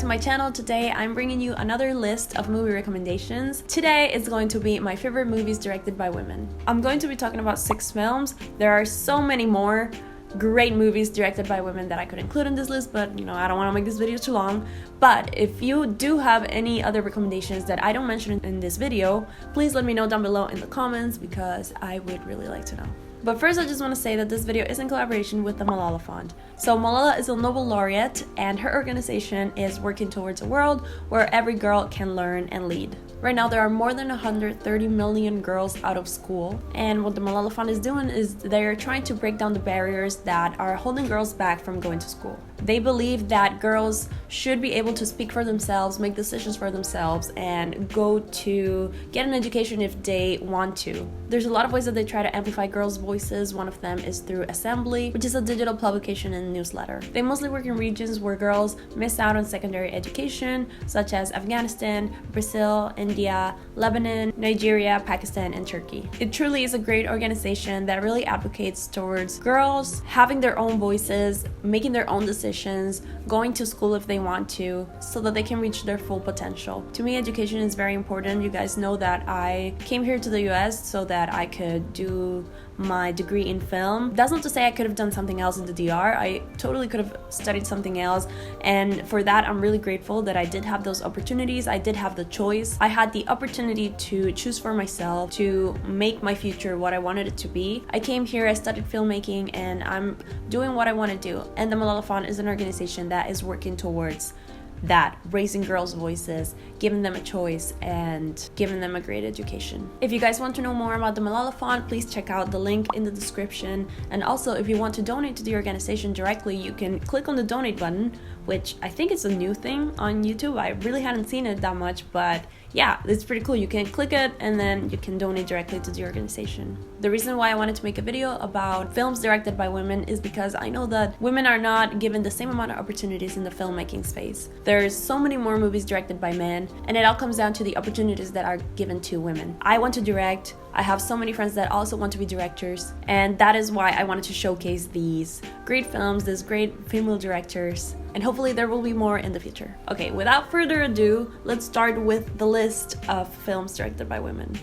to my channel. Today I'm bringing you another list of movie recommendations. Today is going to be my favorite movies directed by women. I'm going to be talking about 6 films. There are so many more great movies directed by women that I could include in this list, but I don't want to make this video too long. But if you do have any other recommendations that I don't mention in this video, please let me know down below in the comments because I would really like to know. But first, I just want to say that this video is in collaboration with the Malala Fund. So Malala is a Nobel laureate, and her organization is working towards a world where every girl can learn and lead. Right now, there are more than 130 million girls out of school, and what the Malala Fund is doing is they're trying to break down the barriers that are holding girls back from going to school. They believe that girls should be able to speak for themselves, make decisions for themselves, and go to get an education if they want to. There's a lot of ways that they try to amplify girls' voices. One of them is through Assembly, which is a digital publication and newsletter. They mostly work in regions where girls miss out on secondary education, such as Afghanistan, Brazil, India, Lebanon, Nigeria, Pakistan, and Turkey. It truly is a great organization that really advocates towards girls having their own voices, making their own decisions, going to school if they want to, so that they can reach their full potential. To me, education is very important. You guys know that I came here to the US so that I could do my degree in film. That's not to say I could have done something else in the DR. I totally could have studied something else, and for that I'm really grateful that I did have those opportunities. I did have the choice. I had the opportunity to choose for myself, to make my future what I wanted it to be. I came here, I studied filmmaking, and I'm doing what I want to do. And the Malala Fund is an organization that is working towards that, raising girls' voices, giving them a choice, and giving them a great education. If you guys want to know more about the Malala Fund, please check out the link in the description. And also, if you want to donate to the organization directly, you can click on the donate button, which I think is a new thing on YouTube. I really hadn't seen it that much, but yeah, it's pretty cool. You can click it and then you can donate directly to the organization. The reason why I wanted to make a video about films directed by women is because I know that women are not given the same amount of opportunities in the filmmaking space. There's so many more movies directed by men, and it all comes down to the opportunities that are given to women. I want to direct. I have so many friends that also want to be directors, and that is why I wanted to showcase these great films, these great female directors, and hopefully there will be more in the future. Okay, without further ado, let's start with the list of films directed by women.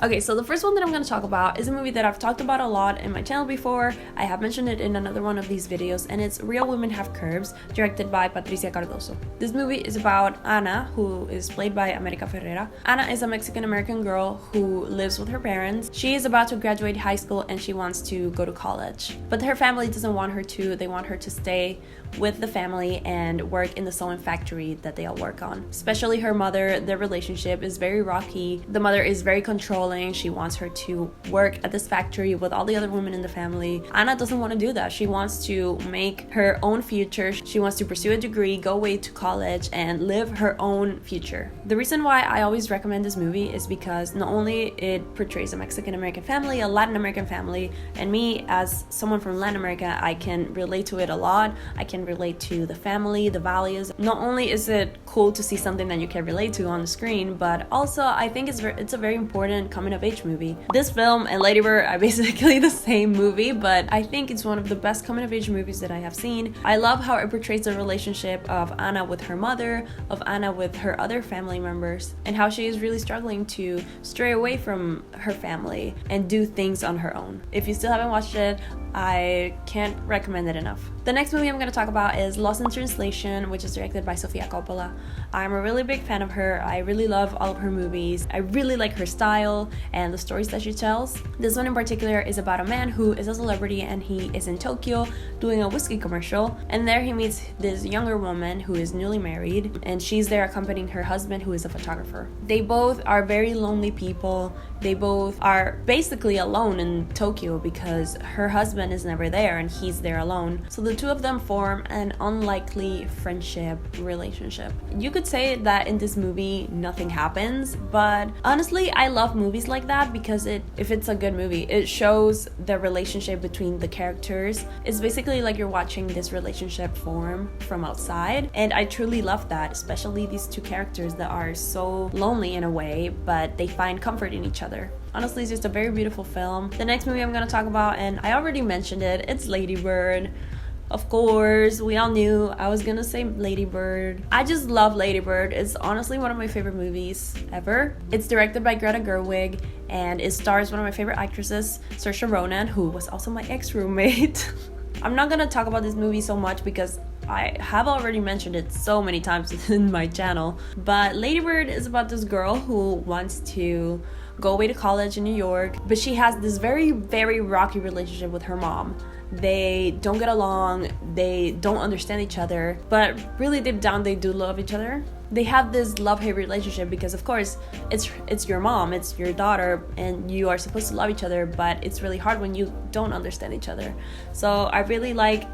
Okay, so the first one that I'm going to talk about is a movie that I've talked about a lot in my channel before. I have mentioned it in another one of these videos, and it's Real Women Have Curves, directed by Patricia Cardoso. This movie is about Ana, who is played by America Ferrera. Ana is a Mexican-American girl who lives with her parents. She is about to graduate high school and she wants to go to college. But her family doesn't want her to. They want her to stay with the family and work in the sewing factory that they all work on. Especially her mother, their relationship is very rocky. The mother is very controlling. She wants her to work at this factory with all the other women in the family. Ana doesn't want to do that. She wants to make her own future. She wants to pursue a degree, go away to college, and live her own future. The reason why I always recommend this movie is because not only it portrays a Mexican-American family, a Latin American family, and me as someone from Latin America, I can relate to it a lot. I can relate to the family, the values. Not only is it cool to see something that you can relate to on the screen, but also I think it's a very important coming of age movie. This film and Lady Bird are basically the same movie, but I think it's one of the best coming of age movies that I have seen. I love how it portrays the relationship of Ana with her mother, of Ana with her other family members, and how she is really struggling to stray away from her family and do things on her own. If you still haven't watched it, I can't recommend it enough. The next movie I'm going to talk about is Lost in Translation, which is directed by Sofia Coppola. I'm a really big fan of her. I really love all of her movies. I really like her style and the stories that she tells. This one in particular is about a man who is a celebrity and he is in Tokyo doing a whiskey commercial, and there he meets this younger woman who is newly married, and she's there accompanying her husband, who is a photographer. They both are very lonely people. They both are basically alone in Tokyo because her husband is never there and he's there alone. So the two of them form an unlikely friendship relationship. You could say that in this movie nothing happens, but honestly I love movies like that because if it's a good movie, it shows the relationship between the characters. It's basically like you're watching this relationship form from outside, and I truly love that, especially these two characters that are so lonely in a way, but they find comfort in each other. Honestly, it's just a very beautiful film. The next movie I'm going to talk about, and I already mentioned it, it's Lady Bird. Of course, we all knew I was gonna say Lady Bird. I just love Lady Bird. It's honestly one of my favorite movies ever. It's directed by Greta Gerwig and it stars one of my favorite actresses, Saoirse Ronan, who was also my ex-roommate. I'm not gonna talk about this movie so much because I have already mentioned it so many times in my channel. But Lady Bird is about this girl who wants to go away to college in New York, but she has this very, very rocky relationship with her mom. They don't get along, they don't understand each other, but really deep down they do love each other. They have this love-hate relationship because of course it's your mom, it's your daughter, and you are supposed to love each other, but it's really hard when you don't understand each other. So I really like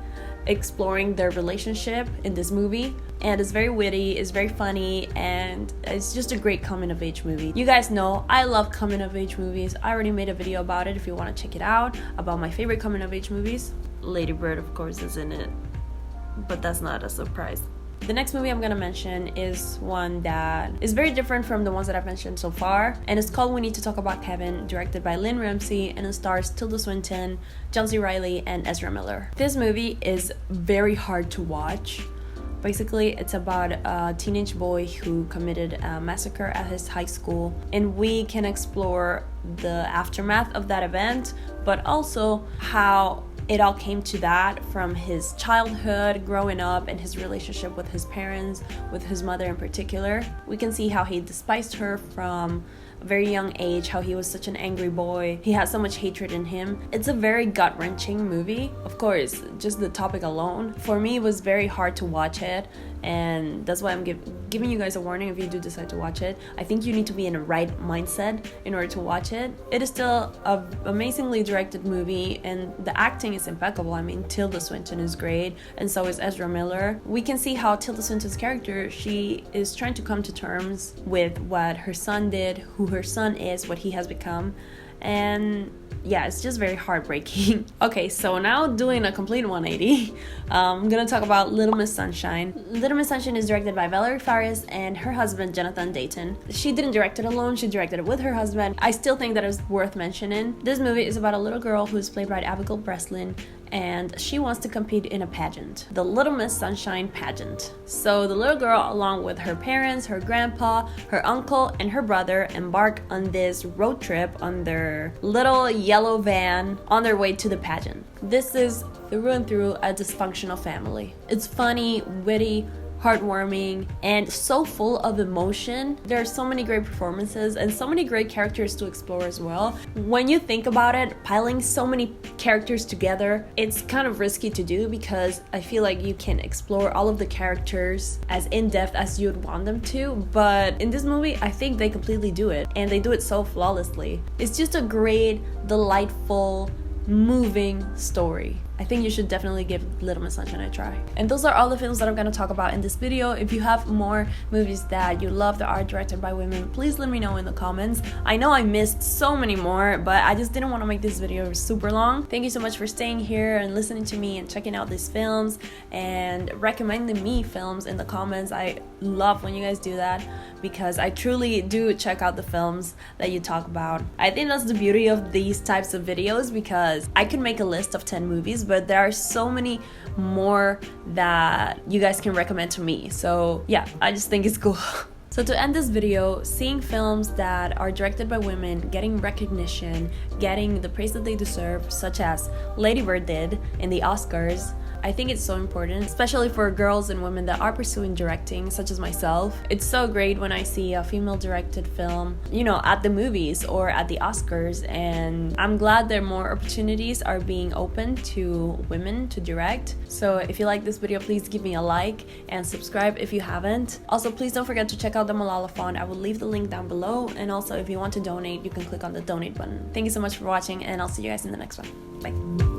exploring their relationship in this movie, and it's very witty, it's very funny, and it's just a great coming-of-age movie. You guys know I love coming-of-age movies. I already made a video about it if you want to check it out, about my favorite coming-of-age movies. Lady Bird of course is in it, but that's not a surprise. The next movie I'm gonna mention is one that is very different from the ones that I've mentioned so far, and it's called We Need to Talk About Kevin, directed by Lynn Ramsey, and it stars Tilda Swinton, John C. Reilly, and Ezra Miller. This movie is very hard to watch. Basically, it's about a teenage boy who committed a massacre at his high school, and we can explore the aftermath of that event, but also how it all came to that from his childhood, growing up, and his relationship with his parents, with his mother in particular. We can see how he despised her from a very young age, how he was such an angry boy. He had so much hatred in him. It's a very gut-wrenching movie. Of course, just the topic alone, for me, it was very hard to watch it, and that's why I'm giving you guys a warning if you do decide to watch it. I think you need to be in a right mindset in order to watch it. It is still an amazingly directed movie, and the acting is impeccable. I mean, Tilda Swinton is great, and so is Ezra Miller. We can see how Tilda Swinton's character, she is trying to come to terms with what her son did, who her son is, what he has become, and yeah, it's just very heartbreaking. Okay, so now doing a complete 180, I'm gonna talk about Little Miss Sunshine. Little Miss Sunshine is directed by Valerie Faris and her husband, Jonathan Dayton. She didn't direct it alone, she directed it with her husband. I still think that it's worth mentioning. This movie is about a little girl who is played by Abigail Breslin, and she wants to compete in a pageant, the Little Miss Sunshine pageant. So the little girl, along with her parents, her grandpa, her uncle, and her brother, embark on this road trip on their little yellow van on their way to the pageant. This is through and through a dysfunctional family. It's funny, witty, heartwarming, and so full of emotion. There are so many great performances and so many great characters to explore as well. When you think about it, piling so many characters together, it's kind of risky to do because I feel like you can explore all of the characters as in-depth as you'd want them to, but in this movie, I think they completely do it, and they do it so flawlessly. It's just a great, delightful, moving story. I think you should definitely give Little Miss Sunshine a try. And those are all the films that I'm going to talk about in this video. If you have more movies that you love that are directed by women, please let me know in the comments. I know I missed so many more, but I just didn't want to make this video super long. Thank you so much for staying here and listening to me and checking out these films and recommending me films in the comments. I love when you guys do that because I truly do check out the films that you talk about. I think that's the beauty of these types of videos because I could make a list of 10 movies, but there are so many more that you guys can recommend to me. So yeah, I just think it's cool. So to end this video, seeing films that are directed by women getting recognition, getting the praise that they deserve, such as Lady Bird did in the Oscars, I think it's so important, especially for girls and women that are pursuing directing, such as myself. It's so great when I see a female-directed film, you know, at the movies or at the Oscars, and I'm glad that more opportunities are being opened to women to direct. So if you like this video, please give me a like and subscribe if you haven't. Also, please don't forget to check out the Malala Fund. I will leave the link down below, and also if you want to donate, you can click on the donate button. Thank you so much for watching, and I'll see you guys in the next one. Bye.